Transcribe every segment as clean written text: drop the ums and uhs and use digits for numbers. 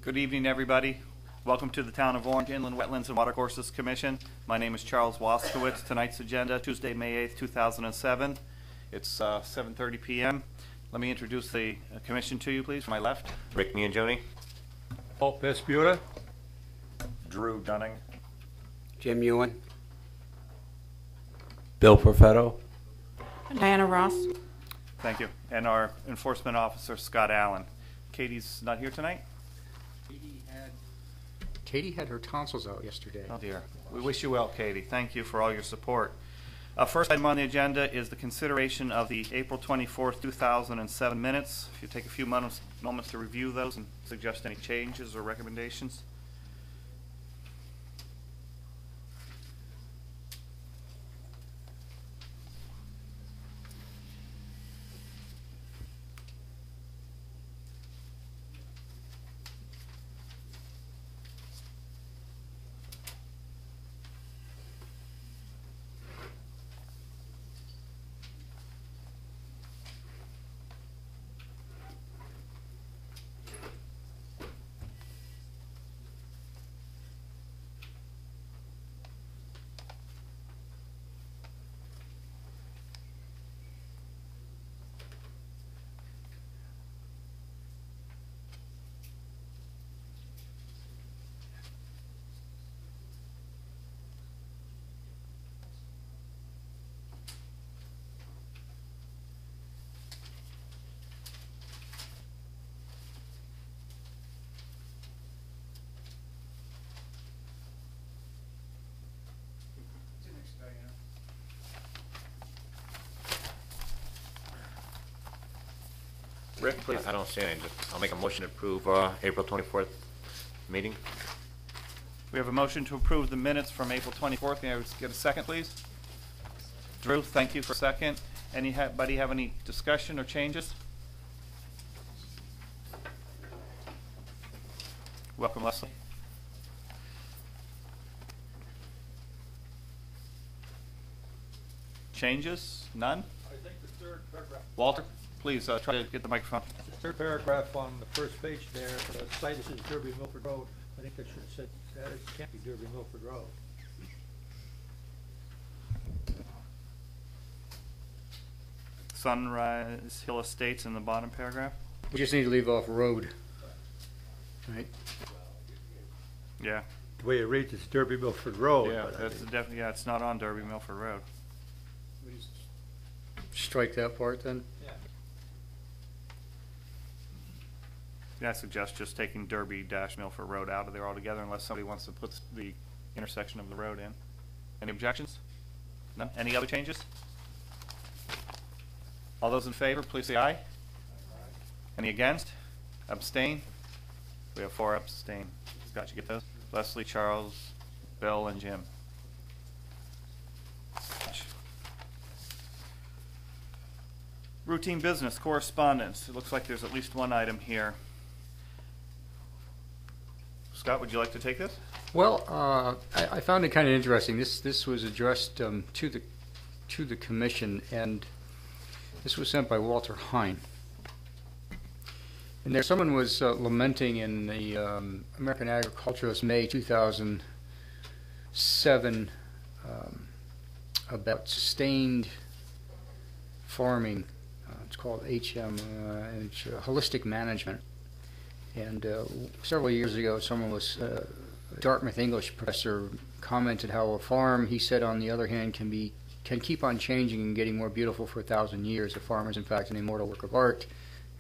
Good evening, everybody. Welcome to the Town of Orange Inland Wetlands and Watercourses Commission. My name is Charles Waskowitz. Tonight's agenda, Tuesday, May 8th, 2007. It's 7:30 p.m. Let me introduce the commission to you, please. From my left, Rick Miangioni. Paul Pesputa. Drew Dunning. Jim Ewan. Bill Perfetto. Diana Ross. thank you, and our enforcement officer, Scott Allen. Katie's not here tonight? Katie had her tonsils out yesterday. Oh dear. We wish you well, Katie. Thank you for all your support. First item on the agenda is the consideration of the April 24th, 2007 minutes. If you take a few moments to review those and suggest any changes or recommendations. Rick, please. I don't see any. I'll make a motion to approve April 24th meeting. We have a motion to approve the minutes from April 24th. May I get a second, please? Drew, thank you for a second. Anybody have any discussion or changes? Welcome, Leslie. Changes? None? I think the third paragraph. Walter, please try to get the microphone. The third paragraph on the first page there, the site is Derby Milford Road. I think that should have said that it can't be Derby Milford Road. Sunrise Hill Estates in the bottom paragraph? We just need to leave off road. Right? Yeah. The way it reads is Derby Milford Road. Yeah, but I that's think- definitely, yeah, it's not on Derby Milford Road. Strike that part then. Yeah. Yeah, I suggest just taking Derby-Milford Road out of there altogether unless somebody wants to put the intersection of the road in. Any objections? No? Any other changes? All those in favor, please say aye. Any against? Abstain? We have 4 abstain. Scott, you get those? Leslie, Charles, Bill, and Jim. Routine business, correspondence. It looks like there's at least one item here. Scott, would you like to take this? Well, I found it kind of interesting. This was addressed to the commission, and this was sent by Walter Hine. And there, someone was lamenting in the American Agriculturalist May 2007 about sustained farming. It's called HM, it's holistic management. And several years ago, someone was, a Dartmouth English professor, commented how a farm, he said, on the other hand, can keep on changing and getting more beautiful for 1,000 years. A farm is, in fact, an immortal work of art.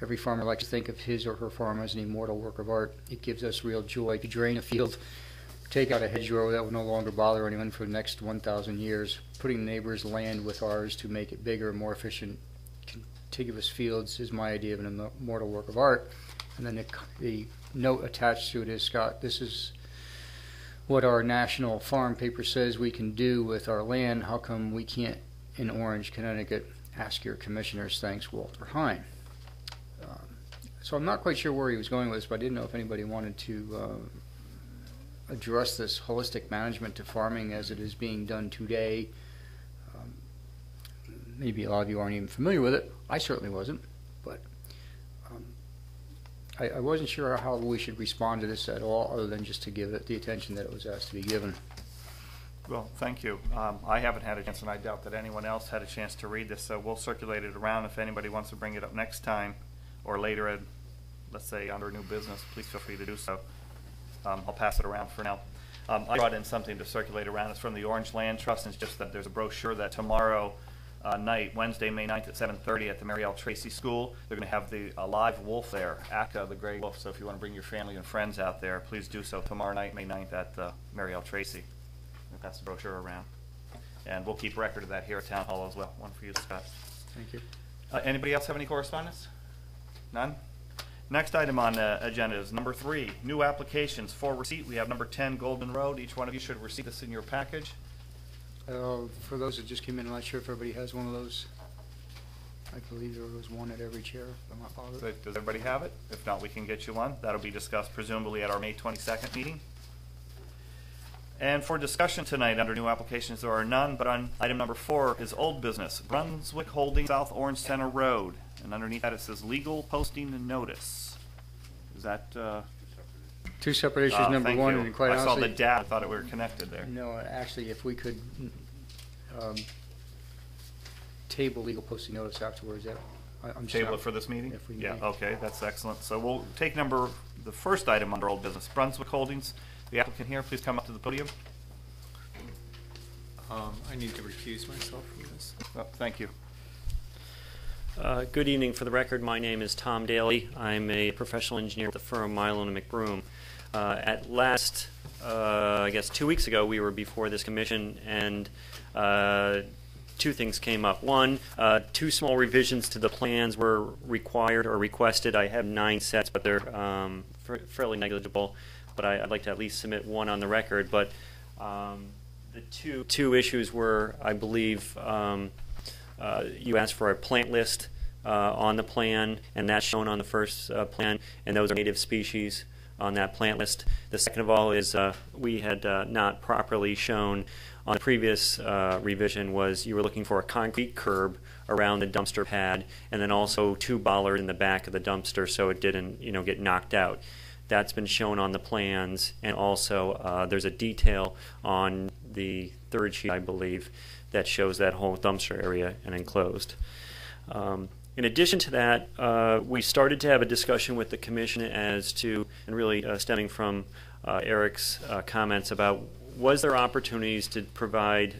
Every farmer likes to think of his or her farm as an immortal work of art. It gives us real joy to drain a field, take out a hedgerow that will no longer bother anyone for the next 1,000 years, putting neighbors' land with ours to make it bigger and more efficient. Contiguous fields is my idea of an immortal work of art. And then the note attached to it is, Scott, this is what our national farm paper says we can do with our land. How come we can't, in Orange, Connecticut? Ask your commissioners. Thanks, Walter Hine. So I'm not quite sure where he was going with this, but I didn't know if anybody wanted to address this holistic management to farming as it is being done today. Maybe a lot of you aren't even familiar with it. I certainly wasn't, but I wasn't sure how we should respond to this at all, other than just to give it the attention that it was asked to be given. Well, thank you. I haven't had a chance, and I doubt that anyone else had a chance to read this, so we'll circulate it around. If anybody wants to bring it up next time or later at, let's say, under new business, please feel free to do so. I'll pass it around for now. I brought in something to circulate around. It's from the Orange Land Trust, and it's just that there's a brochure that tomorrow night, Wednesday, May 9th at 7:30 at the Mary L. Tracy School. They're going to have a live wolf there, Akka the gray wolf. So if you want to bring your family and friends out there, please do so tomorrow night, May 9th at the Mary L. Tracy. I'll pass the brochure around. And we'll keep record of that here at Town Hall as well. One for you, Scott. Thank you. Anybody else have any correspondence? None? Next item on the agenda is number 3, new applications for receipt. We have number 10, Goldman Road. Each one of you should receive this in your package. For those that just came in, I'm not sure if everybody has one of those. I believe there was one at every chair, if I'm not bothered. Does everybody have it? If not, we can get you one. That'll be discussed presumably at our May 22nd meeting. And for discussion tonight under new applications, there are none, but on item number 4 is old business, Brunswick Holdings, South Orange Center Road. And underneath that it says legal posting and notice. Is that... Two separate issues. Number thank one, you. and quite I saw honestly, the data. I thought we were connected there. no, actually, if we could table legal posting notice afterwards, I'm Table sorry. it for this meeting? If we Yeah, may. okay, that's excellent. So we'll take the first item under old business, Brunswick Holdings. The applicant here, please come up to the podium. I need to recuse myself from this. Oh, thank you. Good evening. For the record, my name is Tom Daly. I'm a professional engineer at the firm Milo and McBroom. At last, I guess 2 weeks ago, we were before this commission, and two things came up. One, 2 small revisions to the plans were required or requested. I have 9 sets, but they're fairly negligible. But I'd like to at least submit one on the record. But the two issues were, I believe, you asked for a plant list on the plan, and that's shown on the first plan, and those are native species on that plant list. The second of all is we had not properly shown on the previous revision was you were looking for a concrete curb around the dumpster pad, and then also 2 bollards in the back of the dumpster so it didn't get knocked out. That's been shown on the plans, and also there's a detail on the third sheet, I believe, that shows that whole dumpster area and enclosed. In addition to that, we started to have a discussion with the commission as to, and really stemming from Eric's comments about, was there opportunities to provide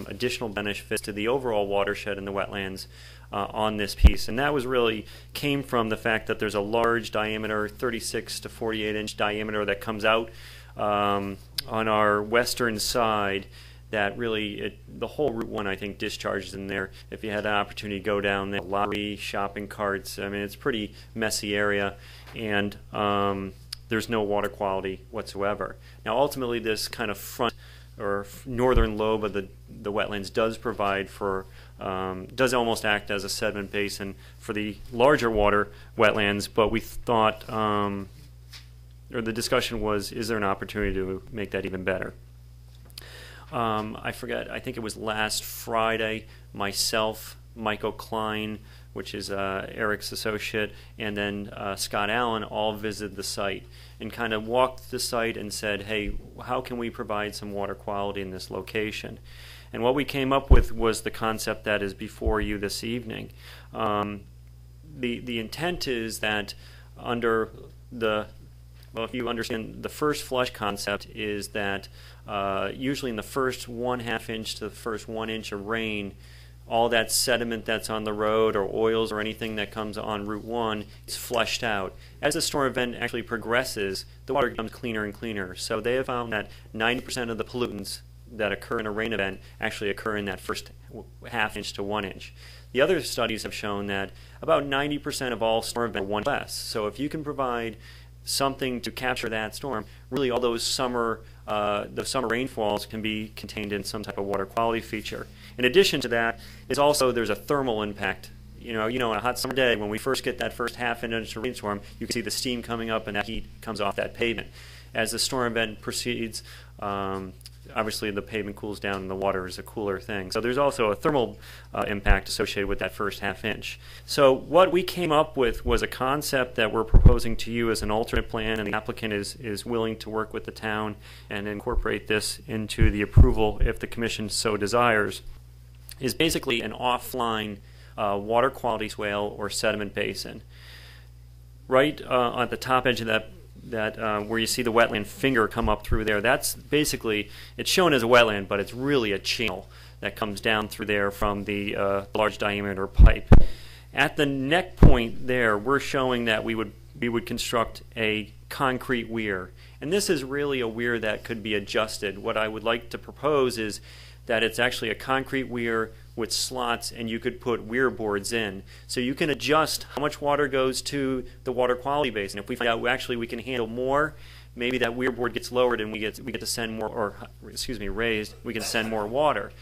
additional benefits to the overall watershed and the wetlands on this piece? And that was really came from the fact that there's a large diameter, 36 to 48 inch diameter that comes out on our western side that really, the whole Route 1, I think, discharges in there. If you had an opportunity to go down there, lottery, shopping carts, I mean, it's a pretty messy area, and there's no water quality whatsoever. Now, ultimately, this kind of front or northern lobe of the wetlands does provide for, does almost act as a sediment basin for the larger water wetlands, but we thought, or the discussion was, is there an opportunity to make that even better? I forget, I think it was last Friday, myself, Michael Klein, which is Eric's associate, and then Scott Allen all visited the site and kind of walked the site and said, hey, how can we provide some water quality in this location? And what we came up with was the concept that is before you this evening. The intent is that under the, well, if you understand the first flush concept is that usually in the first 1/2 inch to the first 1 inch of rain, all that sediment that's on the road or oils or anything that comes on Route 1 is flushed out. As the storm event actually progresses, the water becomes cleaner and cleaner. So they have found that 90% of the pollutants that occur in a rain event actually occur in that first 1/2 inch to 1 inch. The other studies have shown that about 90% of all storm events are 1 less. So if you can provide something to capture that storm, really all those summer rainfalls can be contained in some type of water quality feature. In addition to that, is also there's a thermal impact. You know, on a hot summer day, when we first get that first 1/2 inch of rainstorm, you can see the steam coming up and that heat comes off that pavement. As the storm event proceeds, obviously the pavement cools down and the water is a cooler thing. So there's also a thermal impact associated with that first half inch. So what we came up with was a concept that we're proposing to you as an alternate plan, and the applicant is willing to work with the town and incorporate this into the approval if the commission so desires, is basically an offline water quality swale or sediment basin. Right at the top edge of that where you see the wetland finger come up through there, that's basically, it's shown as a wetland, but it's really a channel that comes down through there from the large diameter pipe. At the neck point there, we're showing that we would construct a concrete weir. And this is really a weir that could be adjusted. What I would like to propose is that it's actually a concrete weir with slots, and you could put weir boards in. So you can adjust how much water goes to the water quality basin. If we find out actually we can handle more, maybe that weir board gets lowered and we get to send more, or excuse me, raised, we can send more water.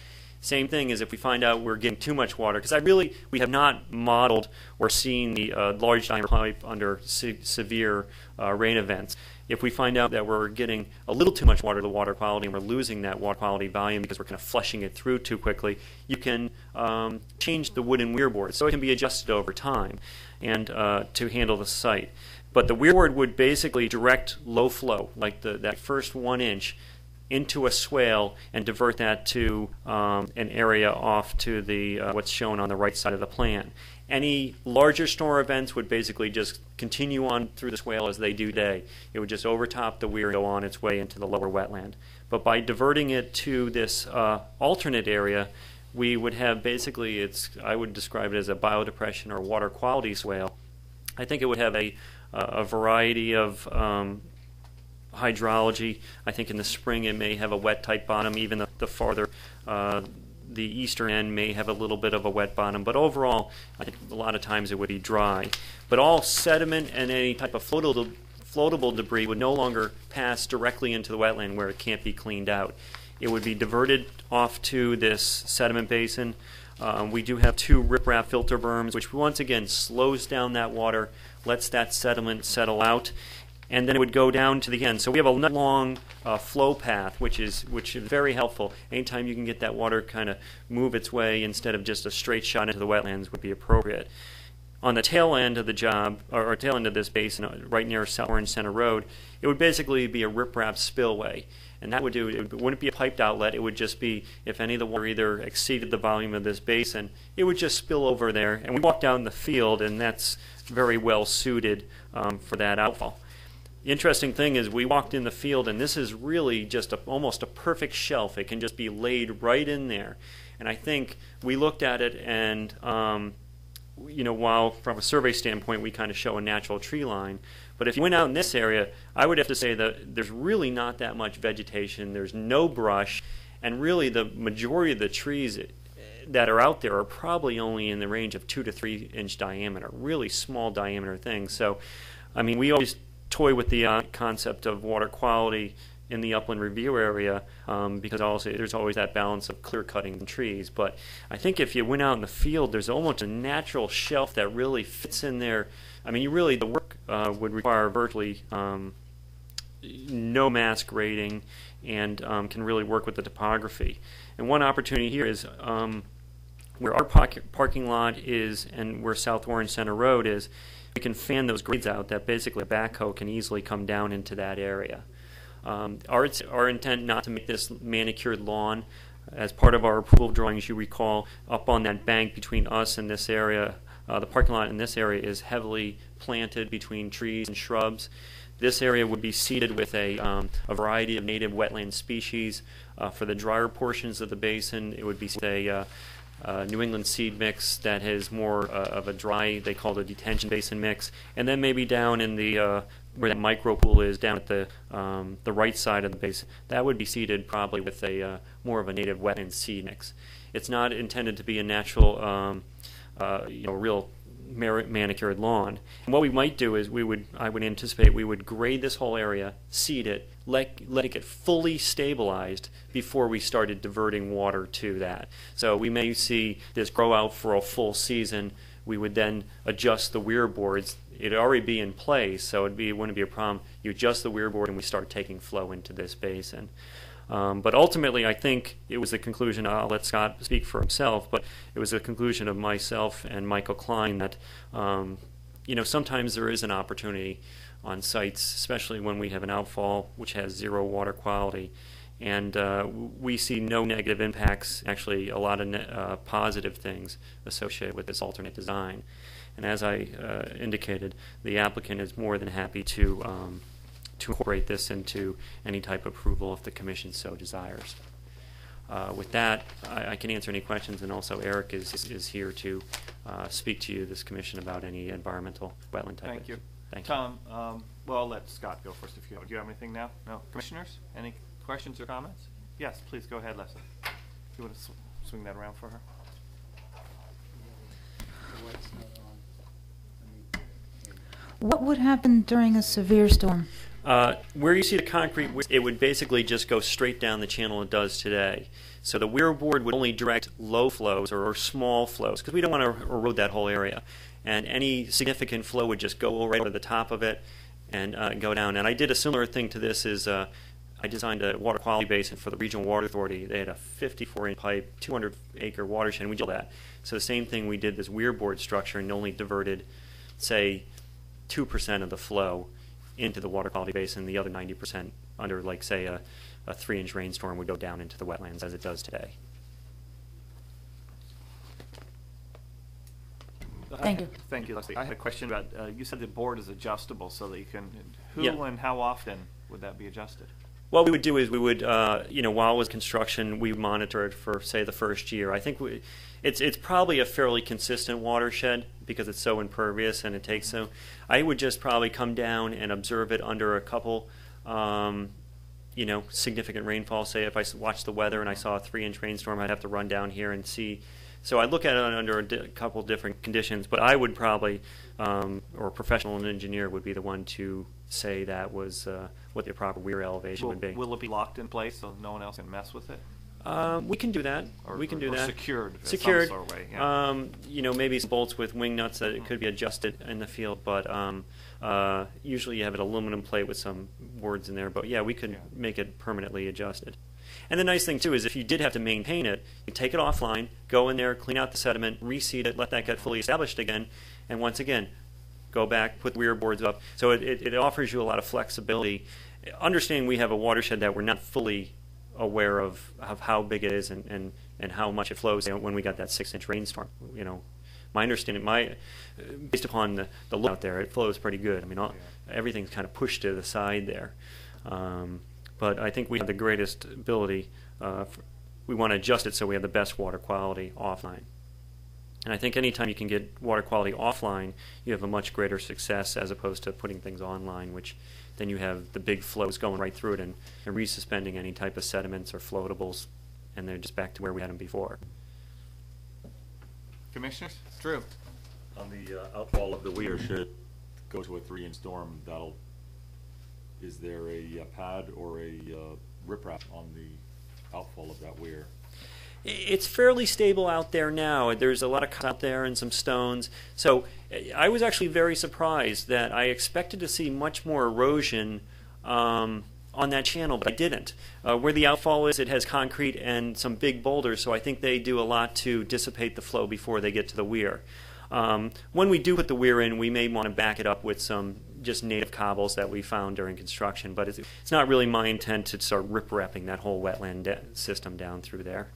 Same thing is if we find out we're getting too much water, because we have not modeled or seen the large diameter pipe under severe rain events. If we find out that we're getting a little too much water to the water quality and we're losing that water quality volume because we're kind of flushing it through too quickly, you can change the wooden weir board. So it can be adjusted over time and to handle the site. But the weir board would basically direct low flow, like that first 1 inch, into a swale and divert that to an area off to the what's shown on the right side of the plan. Any larger storm events would basically just continue on through the swale as they do today. It would just overtop the weir and go on its way into the lower wetland. But by diverting it to this alternate area, we would have basically, I would describe it as a biodepression or water quality swale. I think it would have a variety of hydrology. I think in the spring it may have a wet type bottom. Even the farther the eastern end may have a little bit of a wet bottom, but overall I think a lot of times it would be dry. But all sediment and any type of floatable debris would no longer pass directly into the wetland where it can't be cleaned out. It would be diverted off to this sediment basin. We do have 2 riprap filter berms, which once again slows down that water, lets that sediment settle out, and then it would go down to the end. So we have a long flow path, which is very helpful. Anytime you can get that water kind of move its way instead of just a straight shot into the wetlands would be appropriate. On the tail end of the job, or tail end of this basin, right near South Orange Center Road, it would basically be a riprap spillway. And that would do, it wouldn't be a piped outlet, it would just be, if any of the water either exceeded the volume of this basin, it would just spill over there. And we walk down the field, and that's very well suited for that outfall. The interesting thing is we walked in the field, and this is really just almost a perfect shelf. It can just be laid right in there. And I think we looked at it, and while from a survey standpoint we kind of show a natural tree line, but if you went out in this area, I would have to say that there's really not that much vegetation. There's no brush, and really the majority of the trees that are out there are probably only in the range of 2 to 3 inch diameter, really small diameter things. So, I mean, we always toy with the concept of water quality in the upland review area because also there's always that balance of clear cutting and trees. But I think if you went out in the field, there's almost a natural shelf that really fits in there. I mean, the work would require virtually no mass grading and can really work with the topography. And one opportunity here is where our parking lot is and where South Orange Center Road is, we can fan those grades out that basically a backhoe can easily come down into that area. Our intent not to make this manicured lawn. As part of our approval drawings, you recall, up on that bank between us and this area, the parking lot in this area is heavily planted between trees and shrubs. This area would be seeded with a variety of native wetland species. For the drier portions of the basin, it would be a New England seed mix that has more of a dry, they call it a detention basin mix, and then maybe down in the where that micro pool is down at the right side of the basin, that would be seeded probably with a more of a native wetland seed mix. It's not intended to be a natural, real manicured lawn. And what we might do is I would anticipate we would grade this whole area, seed it, let it get fully stabilized before we started diverting water to that. So we may see this grow out for a full season. We would then adjust the weir boards. It'd already be in place, so it wouldn't be a problem. You adjust the weir board and we start taking flow into this basin. But ultimately, I think it was a conclusion, I'll let Scott speak for himself, but it was a conclusion of myself and Michael Klein that, sometimes there is an opportunity on sites, especially when we have an outfall which has zero water quality. And we see no negative impacts, actually a lot of positive things associated with this alternate design. And as I indicated, the applicant is more than happy to incorporate this into any type of approval if the commission so desires. With that, I can answer any questions, and also Eric is here to speak to you, this commission, about any environmental wetland type. Thank you. Thank you. Tom, well, I'll let Scott go first if you have. Do you have anything now? No? Commissioners, any questions or comments? Yes, please go ahead, Leslie. You want to swing that around for her? What would happen during a severe storm? Where you see the concrete, it would basically just go straight down the channel it does today. So the weir board would only direct low flows or small flows, because we don't want to erode that whole area. And any significant flow would just go right over the top of it and go down. And I did a similar thing to this. I designed a water quality basin for the Regional Water Authority. They had a 54-inch pipe, 200-acre watershed, and we did that. So the same thing, we did this weir board structure and only diverted, say, 2% of the flow into the water quality basin. The other 90% under, like, say, a 3-inch rainstorm would go down into the wetlands as it does today. Thank you. Thank you, Leslie. I had a question about, you said the board is adjustable so that you can, who Yeah. and how often would that be adjusted? What we would do is we would, while it was construction, we monitor it for, say, the first year. I think it's probably a fairly consistent watershed because it's so impervious and it takes so. I would just probably come down and observe it under a couple, significant rainfall. Say if I watched the weather and I saw a 3-inch rainstorm, I'd have to run down here and see. So I look at it under a couple different conditions, but I would probably, or a professional engineer would be the one to say that was what the proper weir elevation would be. Will it be locked in place so no one else can mess with it? We can do that. Or, we can do or that. Secured. Secured. Some sort of way, yeah. Maybe some bolts with wing nuts that it could be adjusted in the field, but usually you have an aluminum plate with some boards in there. But yeah, we could make it permanently adjusted. And the nice thing too is if you did have to maintain it, you take it offline, go in there, clean out the sediment, reseed it, let that get fully established again, and once again, go back, put weir boards up. So it offers you a lot of flexibility. Understanding we have a watershed that we're not fully aware of how big it is and how much it flows. When we got that 6-inch rainstorm, my understanding, based upon the look out there, it flows pretty good. I mean, everything's kind of pushed to the side there. But I think we have the greatest ability. We want to adjust it so we have the best water quality offline. And I think anytime you can get water quality offline, you have a much greater success as opposed to putting things online, which then you have the big flows going right through it and resuspending any type of sediments or floatables, and they're just back to where we had them before. Commissioners? Drew? On the outfall of the weir, should it go to a 3-inch storm, is there a pad or a riprap on the outfall of that weir? It's fairly stable out there now. There's a lot of cuts out there and some stones. So I was actually very surprised that I expected to see much more erosion on that channel, but I didn't. Where the outfall is, it has concrete and some big boulders, so I think they do a lot to dissipate the flow before they get to the weir. When we do put the weir in, we may want to back it up with some just native cobbles that we found during construction, but it's not really my intent to start rip-wrapping that whole wetland system down through there.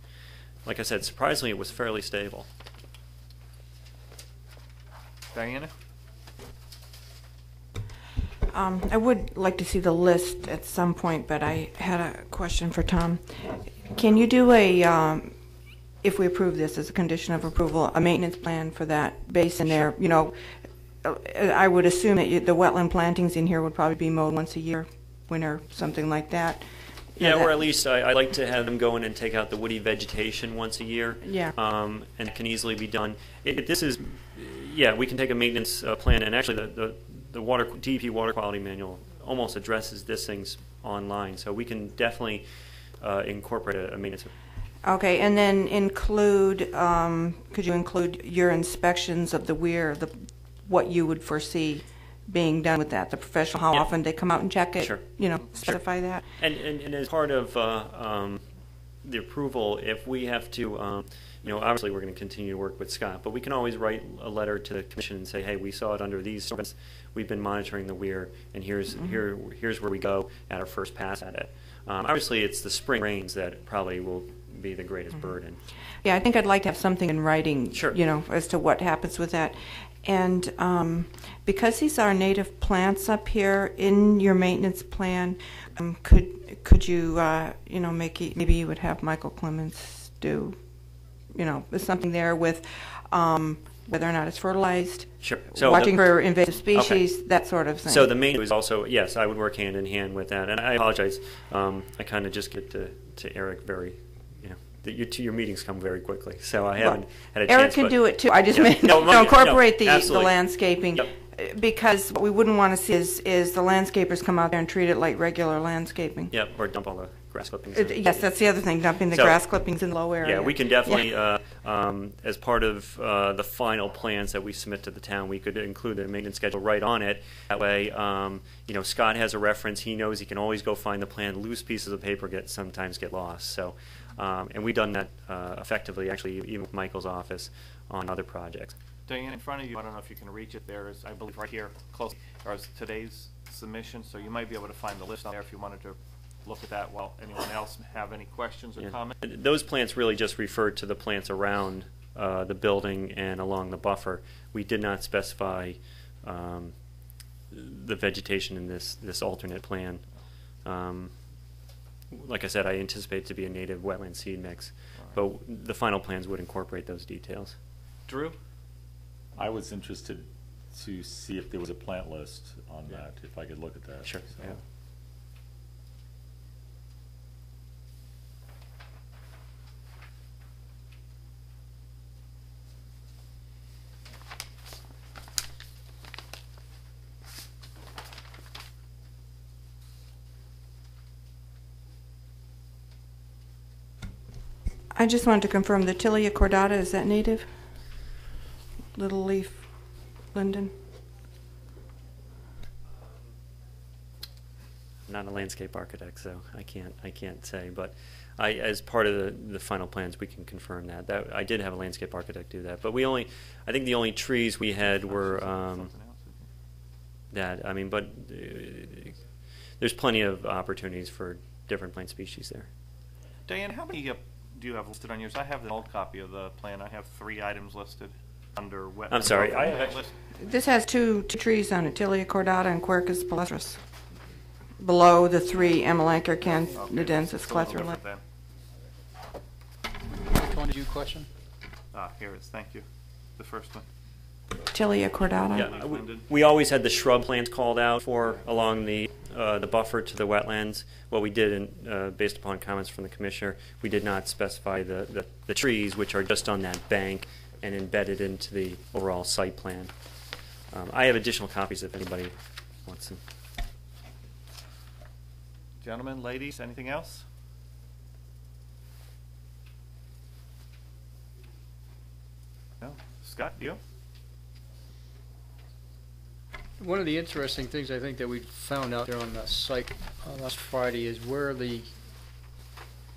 Like I said, surprisingly, it was fairly stable. Diana? I would like to see the list at some point, but I had a question for Tom. Can you do if we approve this as a condition of approval, a maintenance plan for that basin there? I would assume that the wetland plantings in here would probably be mowed once a year, winter, something like that. Yeah, or at least I like to have them go in and take out the woody vegetation once a year. Yeah. And it can easily be done. We can take a maintenance plan, and actually the DEP water quality manual almost addresses this things online, so we can definitely incorporate a maintenance. Okay, and then could you include your inspections of the weir, what you would foresee being done with that? The professional, how Yeah. often they come out and check it? Sure. Specify that? And as part of the approval, if we have to, obviously we're going to continue to work with Scott, but we can always write a letter to the commission and say, hey, we saw it under these circumstances. We've been monitoring the weir, and here's where we go at our first pass at it. Obviously, it's the spring rains that probably will be the greatest burden. Yeah, I think I'd like to have something in writing, Sure. As to what happens with that. And because these are native plants up here in your maintenance plan, could you, maybe you would have Michael Clements do, something there with whether or not it's fertilized, Sure. So watching for invasive species, that sort of thing. So the main is also, yes, I would work hand in hand with that. And I apologize. I kind of just get to Eric very, your meetings come very quickly. So I haven't had a chance. Eric can do it too. I just meant incorporate the landscaping. Yep. Because what we wouldn't want to see is the landscapers come out there and treat it like regular landscaping. Yep, or dump all the grass clippings. Yes, that's the other thing, dumping the grass clippings in the low area. Yeah, we can definitely, as part of the final plans that we submit to the town, we could include a maintenance schedule right on it. That way, Scott has a reference. He knows he can always go find the plan. Loose pieces of paper sometimes get lost. So, and we've done that effectively, actually, even with Michael's office on other projects. Diane, in front of you, I don't know if you can reach it. There is, I believe, right here, close, or is today's submission, so you might be able to find the list on there if you wanted to look at that. While anyone else have any questions or comments? Those plants really just refer to the plants around the building and along the buffer. We did not specify the vegetation in this alternate plan. Like I said, I anticipate it to be a native wetland seed mix, but the final plans would incorporate those details. Drew? I was interested to see if there was a plant list on that, if I could look at that. Sure. So. Yeah. I just wanted to confirm the Tilia cordata, is that native? Little leaf linden? I'm not a landscape architect, so I can't say. But as part of the final plans, we can confirm that. I did have a landscape architect do that. But I think the only trees we had were there's plenty of opportunities for different plant species there. Diane, how many do you have listed on yours? I have an old copy of the plan. I have 3 items listed under wetland. I'm sorry. I have list. This has two trees on it, Tilia cordata and Quercus palustris. Below the 3 Amelanchier canadensis clethra. Which one did you question? Here it is. Thank you. The first one. Tilia cordata. Yeah, we always had the shrub plants called out for along the buffer to the wetlands. What we did, based upon comments from the commissioner, we did not specify the trees, which are just on that bank and embedded into the overall site plan. I have additional copies if anybody wants them. Gentlemen, ladies, anything else? No? Scott, you? One of the interesting things I think that we found out there on the site last Friday is where the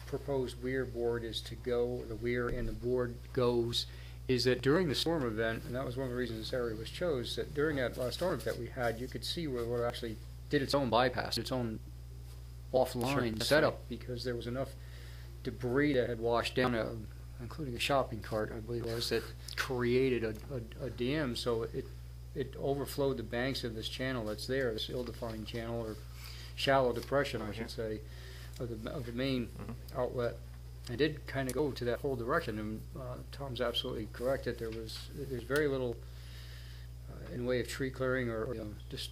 proposed weir board is to go, the weir and the board goes, is that during the storm event, and that was one of the reasons this area was chose, that during that last storm event we had, you could see where it actually did its own bypass, its own offline setup, because there was enough debris that had washed down, including a shopping cart, I believe it was, that created a dam, so it overflowed the banks of this channel that's there, this ill-defined channel, or shallow depression, I should say, of the main outlet. It did kind of go to that whole direction, and Tom's absolutely correct that there's very little in way of tree clearing or just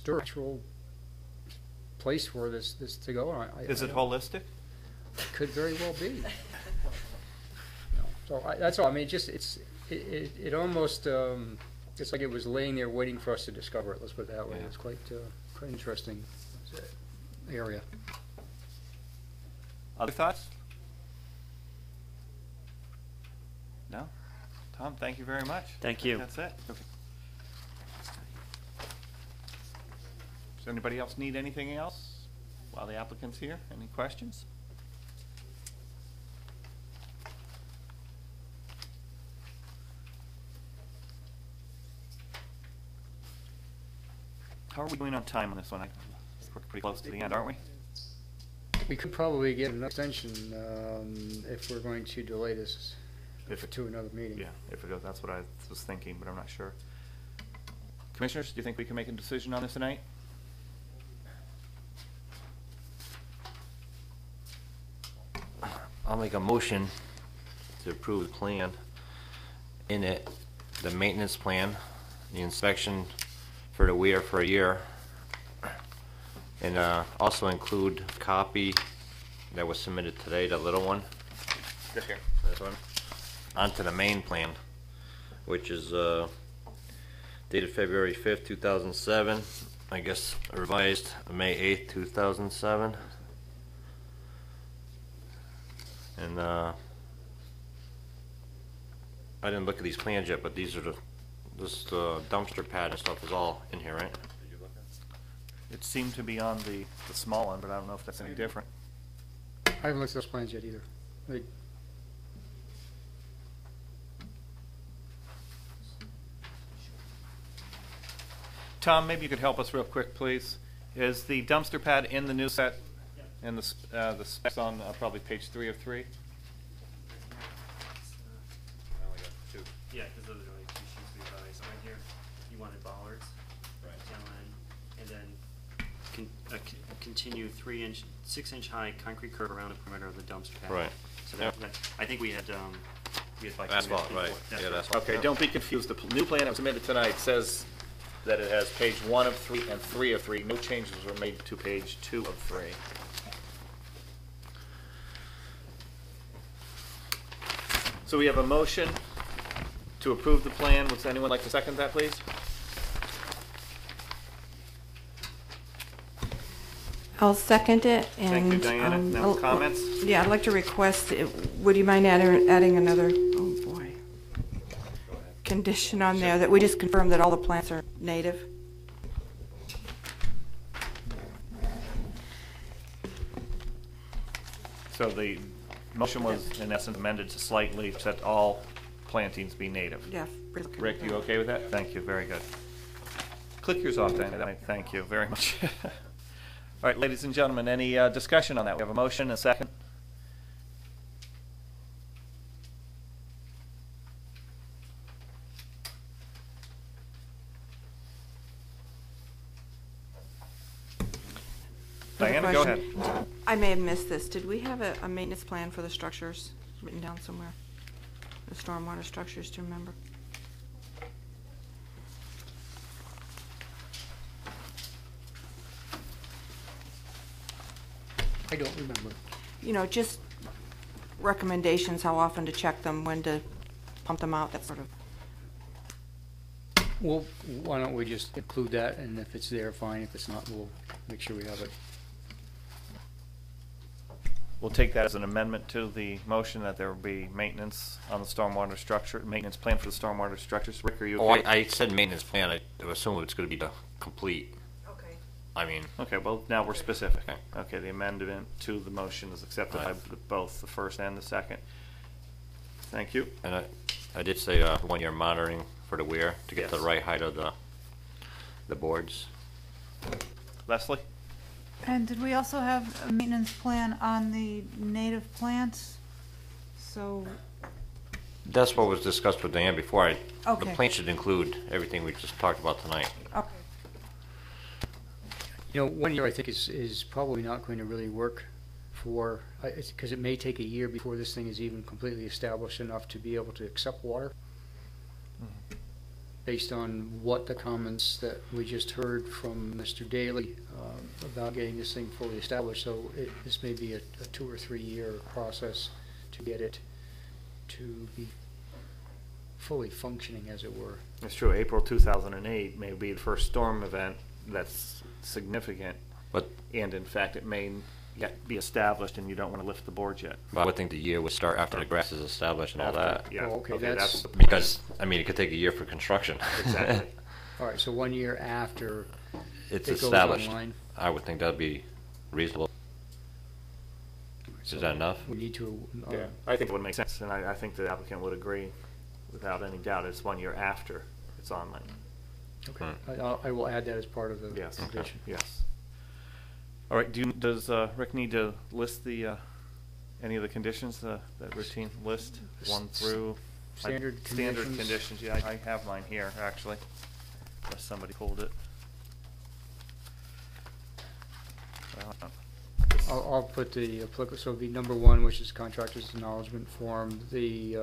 natural place for this to go. Is it holistic? Could very well be. So that's all. I mean, it almost it's like it was laying there waiting for us to discover it. Let's put it that way. Yeah. It's quite interesting area. Other thoughts? No? Tom, thank you very much. Thank you. That's it. Okay. Does anybody else need anything else while the applicant's here? Any questions? How are we doing on time on this one? We're pretty close to the end, aren't we? We could probably get an extension if we're going to delay this to another meeting. Yeah, if it goes, that's what I was thinking, but I'm not sure. Commissioners, do you think we can make a decision on this tonight? I'll make a motion to approve the plan. In it, the maintenance plan, the inspection for the weir for a year, and also include a copy that was submitted today, the little one. This here. This one. Onto the main plan, which is dated February 5th, 2007. I guess revised May 8th, 2007. And I didn't look at these plans yet, but these are this dumpster pad and stuff is all in here, right? It seemed to be on the small one, but I don't know if that's any different. I haven't looked at those plans yet either. Tom, maybe you could help us real quick, please. Is the dumpster pad in the new set? And the specs on probably page 3 of 3? Yeah, because those are only 2 sheets we buy. So right here, you wanted bollards. Right. And then continue 6-inch high concrete curb around the perimeter of the dumpster pad. Right. So that I think we had Asphalt, right. Yeah, that's Okay, don't be confused. The new plan that was submitted tonight says that it has page 1 of 3 and 3 of 3. No changes were made to page 2 of 3. So we have a motion to approve the plan. Would anyone like to second that, please? I'll second it, and... Thank you, Diana. Now, comments? Yeah, I'd like to request, would you mind adding another, oh boy, condition on there, that we just confirm that all the plants are native? So the motion was, in essence, amended to slightly set all plantings be native. Yeah. Rick, you okay with that? Thank you, very good. Click yours off, Diana. Thank you very much. All right, ladies and gentlemen, any discussion on that? We have a motion, a second. Diana, go ahead. I may have missed this. Did we have a maintenance plan for the structures written down somewhere? The stormwater structures, do you remember? I don't remember. You know, just recommendations, how often to check them, when to pump them out, that sort of. Well, why don't we just include that, and if it's there, fine. If it's not, we'll make sure we have it. We'll take that as an amendment to the motion that there will be maintenance on the stormwater structure, maintenance plan for the stormwater structures. Rick, are you okay? Oh, I said maintenance plan. I assume it's going to be the complete. Okay. I mean. Okay, well, now we're specific. Okay. Okay, the amendment to the motion is accepted by both the first and the second. Thank you. And I did say 1 year monitoring for the weir to get the right height of the boards. Leslie? And did we also have a maintenance plan on the native plants? So, That's what was discussed with Diane before. The Okay. plan should include everything we just talked about tonight. okay. You know, 1 year I think is probably not going to really work for, because it may take a year before this thing is even completely established enough to be able to accept water. Based on what the comments that we just heard from Mr. Daly about getting this thing fully established. So this may be a 2 or 3 year process to get it to be fully functioning, as it were. It's true. April 2008 may be the first storm event that's significant, But and in fact, it may yet be established, and you don't want to lift the boards yet. I would think the year would start after the grass is established and all that. Yeah. Oh, okay, that's that's- the plan. Because, I mean, it could take a year for construction. Exactly. All right, so 1 year after it's it goes established. online. I would think that'd be reasonable. So Is that enough? We need to, Yeah, I think it would make sense, and I think the applicant would agree without any doubt. It's 1 year after it's online. okay. I will add that as part of the Yes. condition. Yes. All right, does Rick need to list the, any of the conditions, that routine list, 1 through? Standard Standard conditions. conditions, yeah, I have mine here, actually, unless somebody pulled it. I'll put the applicable, so it'll be number 1, which is contractor's acknowledgement form. The,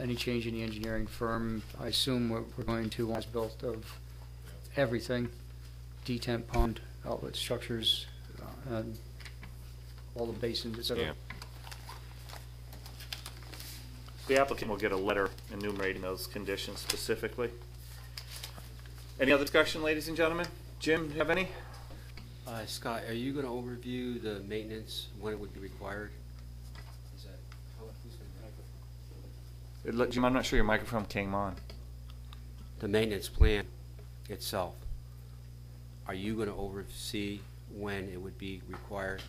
any change in the engineering firm, I assume we're going to want built of everything, detent pond, outlet structures, and all the basins, et cetera. Yeah. The applicant will get a letter enumerating those conditions specifically. Any other discussion, ladies and gentlemen? Jim, you have any? Scott, are you going to overview the maintenance, when it would be required? Is that, who's the microphone? Jim, I'm not sure your microphone came on. The maintenance plan itself, are you going to oversee when it would be required?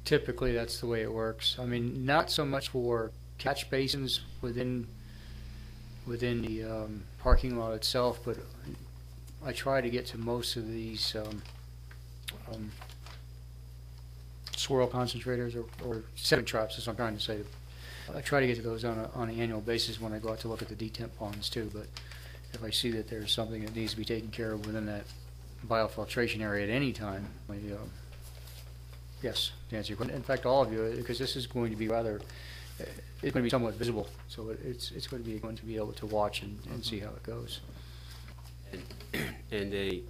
Typically, that's the way it works. I mean, not so much for catch basins within the parking lot itself, but I try to get to most of these swirl concentrators or sediment traps, is what I'm trying to say. I try to get to those on an annual basis when I go out to look at the detent ponds too, but if I see that there's something that needs to be taken care of within that biofiltration area at any time, yes, to answer your question. In fact, all of you, because this is going to be rather, it's going to be somewhat visible, so it's going to be able to watch and see how it goes. And the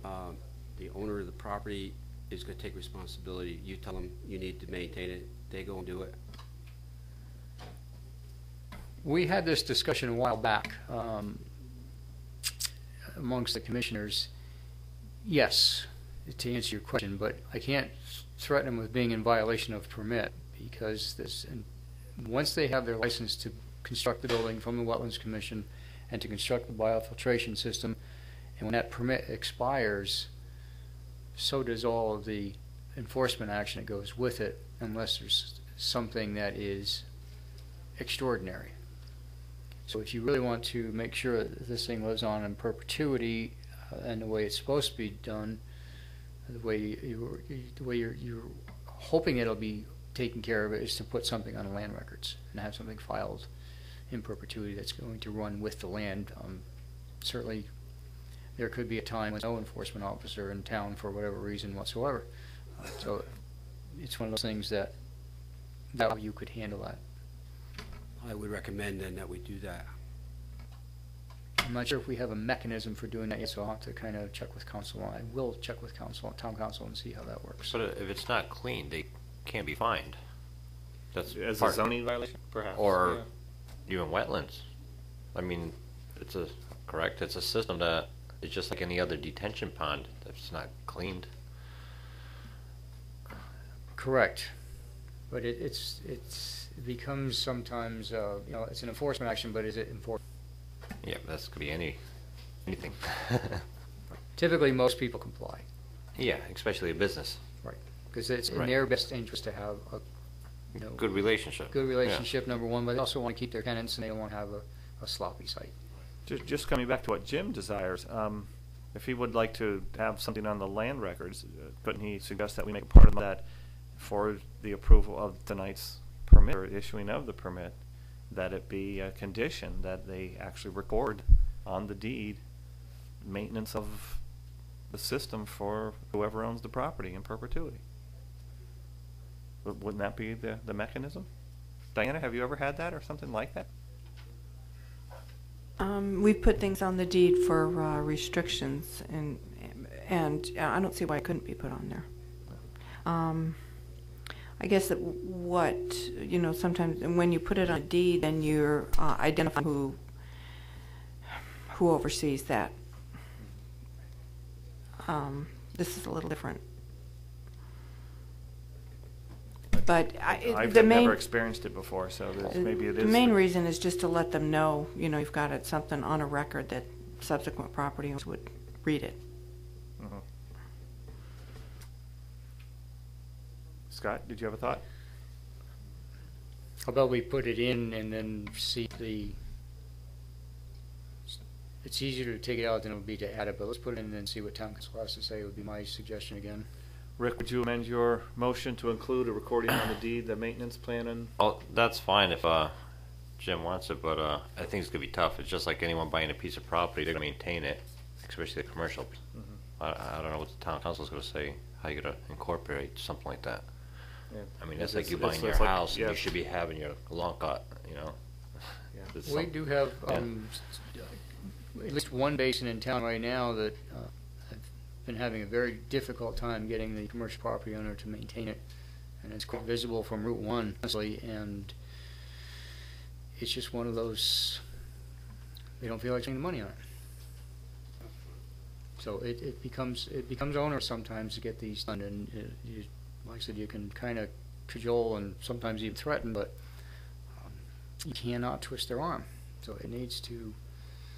owner of the property is going to take responsibility. You tell them you need to maintain it, they go and do it. We had this discussion a while back amongst the commissioners. Yes, to answer your question, but I can't threaten them with being in violation of permit, because once they have their license to construct the building from the Wetlands Commission and to construct the biofiltration system, and when that permit expires, so does all of the enforcement action that goes with it, unless there's something that is extraordinary. So if you really want to make sure that this thing lives on in perpetuity and the way it's supposed to be done, the way you're hoping it'll be taken care of, is to put something on the land records and have something filed in perpetuity that's going to run with the land. Certainly, there could be a time when no enforcement officer in town for whatever reason whatsoever. So it's one of those things that you could handle that. I would recommend then that we do that. I'm not sure if we have a mechanism for doing that yet, so I'll have to kind of check with council. I will check with town council, and see how that works. But if it's not clean, they can't be fined. That's As a part, zoning violation, perhaps? or even wetlands. I mean, it's a system that is just like any other detention pond if it's not cleaned. Correct, but it becomes sometimes it's an enforcement action, but is it enforced? Yeah, that could be anything. Typically, most people comply. Yeah, especially a business. Right, because it's in Right. their best interest to have a Good relationship. good relationship, number one, but they also want to keep their tenants, and they don't want to have a sloppy site. Just coming back to what Jim desires, if he would like to have something on the land records, couldn't he suggest that we make a part of that for the approval of tonight's permit, or issuing of the permit, that it be a condition that they actually record on the deed maintenance of the system for whoever owns the property in perpetuity? Wouldn't that be the mechanism? Diana, have you ever had that or something like that? We put things on the deed for restrictions, and I don't see why it couldn't be put on there. I guess that sometimes when you put it on a deed, then you're identifying who oversees that. This is a little different. But I've never experienced it before, so maybe it is. The main reason is just to let them know, you've got something on a record that subsequent property owners would read it. Mhm. Scott, did you have a thought? How about we put it in and then see it's easier to take it out than it would be to add it, but let's put it in and then see what town council has to say, would be my suggestion again. Rick, would you amend your motion to include a recording on the deed, the maintenance plan, and Oh, that's fine if Jim wants it, but I think it's gonna be tough. It's just like anyone buying a piece of property, they're gonna maintain it, especially the commercial. I don't know what the town council's gonna say, how you gonna incorporate something like that. yeah. I mean, that's It's- like you it's- buying your it's like- house and yeah. you should be having your lawn cut, you know? Yeah. It's We some- do have at least one basin in town right now that have been having a very difficult time getting the commercial property owner to maintain it, and it's quite visible from Route 1, honestly, and it's just one of those, they don't feel like spending the money on it. So it becomes onerous sometimes to get these done, and like I said, you can kind of cajole and sometimes even threaten, but you cannot twist their arm. So it needs to.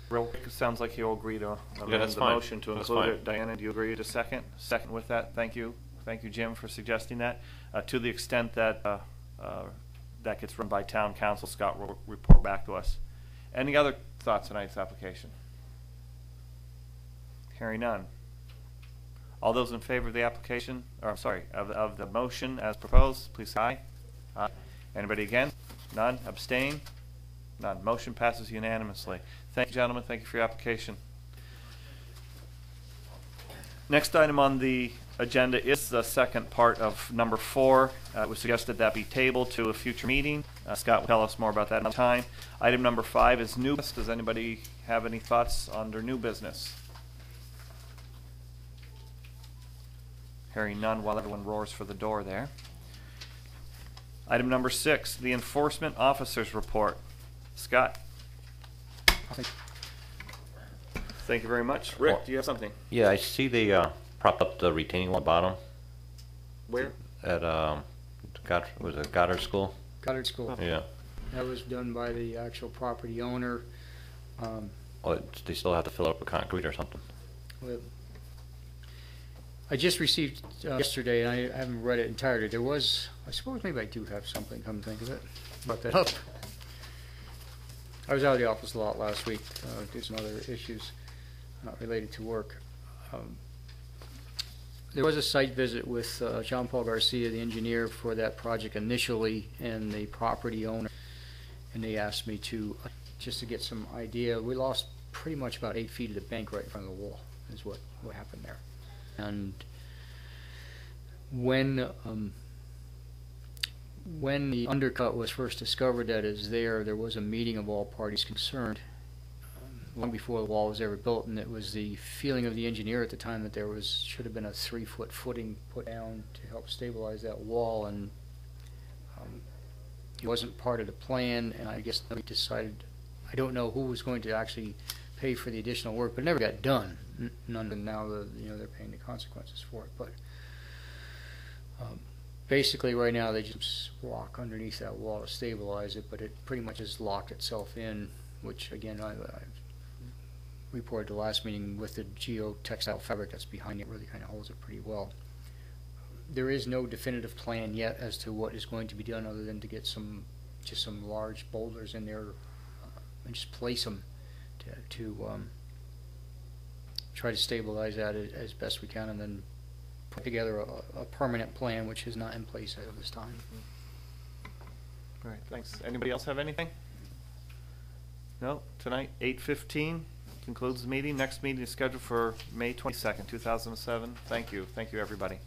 Real quick, it sounds like you'll agree to amend that's the fine. motion to That's include fine. it. Diana, do you agree to second? Second with that. Thank you. Thank you, Jim, for suggesting that. To the extent that that gets run by town council, Scott will report back to us. Any other thoughts on tonight's application? Hearing none. All those in favor of the application, or I'm sorry, of the motion as proposed, please say aye. Aye. Anybody against? None. Abstain? None. Motion passes unanimously. Thank you, gentlemen. Thank you for your application. Next item on the agenda is the second part of number 4. It was suggested that be tabled to a future meeting. Scott will tell us more about that another time. Item number 5 is new business. Does anybody have any thoughts under new business? Hearing none while everyone roars for the door there. Item number 6, the enforcement officer's report. Scott. Thank you very much. Rick, do you have something? Yeah, I see they propped up the retaining wall bottom Where? at was it Goddard School? Goddard School. Yeah. That was done by the actual property owner. Oh, they still have to fill it up with concrete or something. Well, I just received yesterday, and I haven't read it entirely. There was, I suppose maybe I do have something, come to think of it, brought that up. I was out of the office a lot last week, did some other issues related to work. There was a site visit with John Paul Garcia, the engineer for that project initially, and the property owner, and they asked me to, just to get some idea, we lost pretty much about 8 feet of the bank right in front of the wall, is what happened there. And when the undercut was first discovered that is there was a meeting of all parties concerned long before the wall was ever built, and it was the feeling of the engineer at the time that there should have been a 3-foot footing put down to help stabilize that wall, and it wasn't part of the plan, and I guess we decided, I don't know who was going to actually pay for the additional work, but it never got done. None, and now they're paying the consequences for it. But basically, right now they just walk underneath that wall to stabilize it, but it pretty much has locked itself in. Which again, I reported the last meeting with the geotextile fabric that's behind it really kind of holds it pretty well. There is no definitive plan yet as to what is going to be done, other than to get some large boulders in there and just place them to try to stabilize that as best we can, and then put together a permanent plan, which is not in place as of this time. All right, thanks. Anybody else have anything? No? Tonight, 8:15 concludes the meeting. Next meeting is scheduled for May 22nd, 2007. Thank you. Thank you, everybody.